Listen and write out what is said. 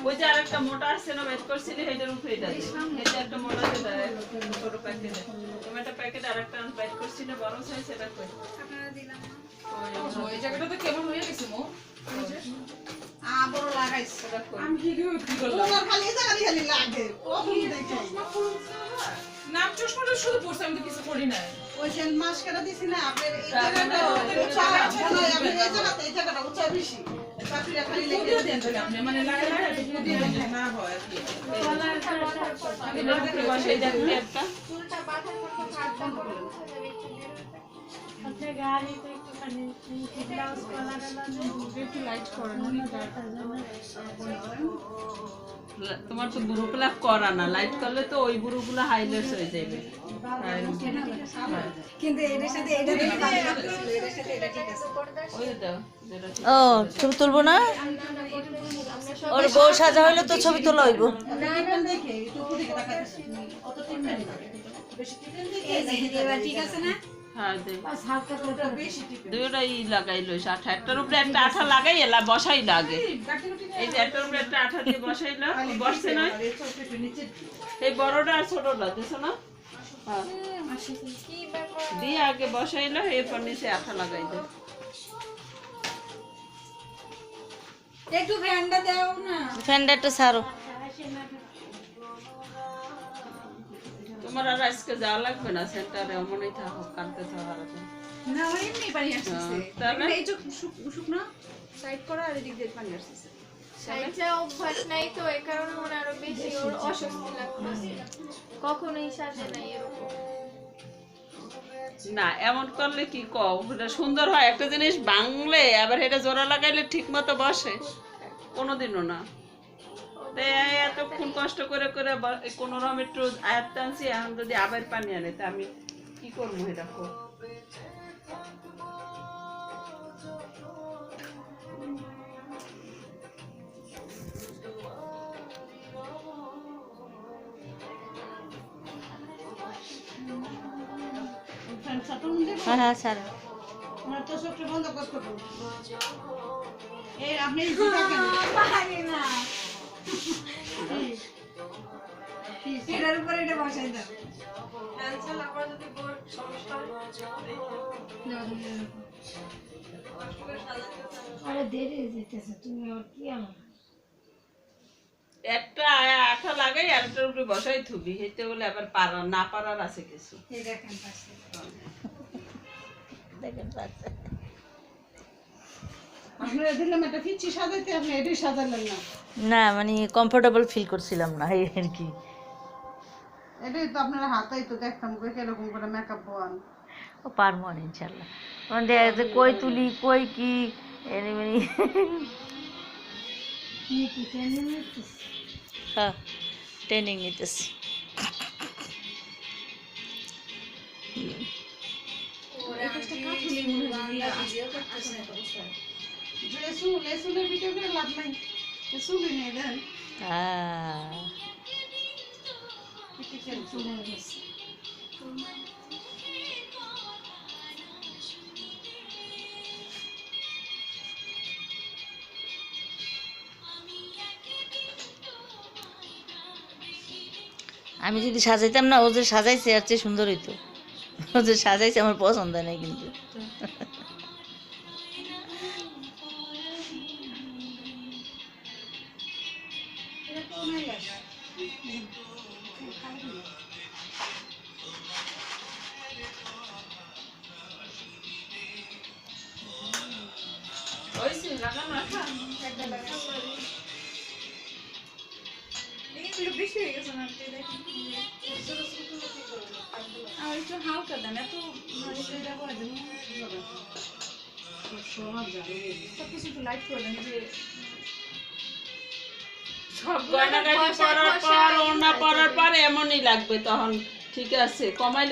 ওই যে আরেকটা মোটা আছে না বের করছিলি এটার উপরে এটা দে এটা একটা মোটা যেটা ছোট প্যাকেট তুমি একটা প্যাকেট আরেকটা বের করছিলে বড় সাইজ সেটা কই আপনারা দিলাম ওই জায়গাটা তো কেমন হয়ে গেছে মো বড় লাগাইছ সেটা কই আমি কি করলাম তোমার খালি এই জায়গা খালি লাগে কখন দেখে নাম চশমাটা শুধু পড়ছ আমি তো কিছু করি না ওই যে মাস্কারা দিছি না আপনার এই জায়গাটা আপনি এই জায়গাটা উঁচা বেশি পাখিরা খালি লেগে দেন আপনি মানে লাগা দিয়ে না হয় আর কি আমি না দেখে বসে যাচ্ছি একটা চুলটা বাঁধার পর হাত বন্ধ করে আপনি গাড়ি তো একটু খালি ব্লাউজ কলার একটু লাইট করে না তোমার তো বুড়োগুলা করা না লাইট করলে তো ওই বুড়োগুলা হাইলাইটস হয়ে যাবে কিন্তু এর সাথে এটা এর সাথে এটা ঠিক আছে ওই দাও ও ছবি তুলবো না ওর বউ সাজা হইলে তো ছবি তোলা হইব ঠিক আছে না হ্যাঁ দুইটাই লাগাইলো আঠাটার উপরে একটা আঠা লাগাই এলা বসাই লাগে এই যে একটার উপরে একটা আঠা দিয়ে বসাইলো বসছে না এই বড়টা আর ছোটটা দেখছো না হ্যাঁ দিয়ে আগে বসাইলো এরপর নিচে আঠা লাগাই দাও একটু ফ্যানটা দাও না ফ্যানটা একটু ছাড়ো তোমার আর আজকে যাওয়া লাগবে না সেন্টারে মনেই থাকো কালকে যাওয়ার আছে না ওই এমনি পানি আসছে তাহলে এই যে শুকনো সাইড করা আর এদিক দিয়ে পানি আসছে সাইডটা অভ্যাস নাই তো এই কারণে মনে আরো বেশি ওর অস্বস্তি লাগছে কখনোই সাজে নাই এরকম না এমন করলে কি কও এটা সুন্দর হয় একটা জিনিস বাংলে আবার এটা জোড়া লাগাইলে ঠিক মতো বসে কোনোদিনও না তাই এতক্ষণ কষ্ট করে করে কোনো রকম একটু আয়াত টানছি এখন যদি আবার পানি আনে তা আমি কি করবো এটা হ্যাঁ হ্যাঁ ছাড়ো তো সবটা বন্ধ করতে হবে এই আপনি দেখেন পারে না এটার উপরে এটা বসাই দাও ক্যান্সেল আবার যদি বোর্ড সমস্যা আরে দেরি হয়ে যাচ্ছে তুমি আর কি আমার একটা আঠা লাগাই আর একটার উপরে বসাই থুবি হেতে বলে আবার পারা না পারার আছে কিছু এই দেখেন পাশে দেখেন পাচ্ছে আপনারা দিলাম একটা ফিচ্ছি সাজাইতে আপনি এটাই সাজালেন না না মানে কমফোর্টেবল ফিল করছিলাম না এই আর কি এটাই তো আপনারা হাতেই তো দেখতাম কিরকম করে মেকআপ বোয়ান ও পারবো না ইনশাল্লাহ মানে দেখা যাচ্ছে কই তুলি কই কি মানে হ্যাঁ ট্রেনিং নিতেছি ভিডিও করে লাভ নাই শুনে নেই দেন আমি যদি সাজাইতাম না ও যে সাজাইছে আর চেয়ে সুন্দর হইতো ও যে সাজাইছে আমার পছন্দ নেই কিন্তু বেশি হয়ে গেছে না আর একটু হালকা দেন এত সবকিছু একটু লাইট করে দেন যে সব গয়না গাড়ি পরার পর ওড়না পরার পর এমনই লাগবে তখন ঠিক আছে কমাইলে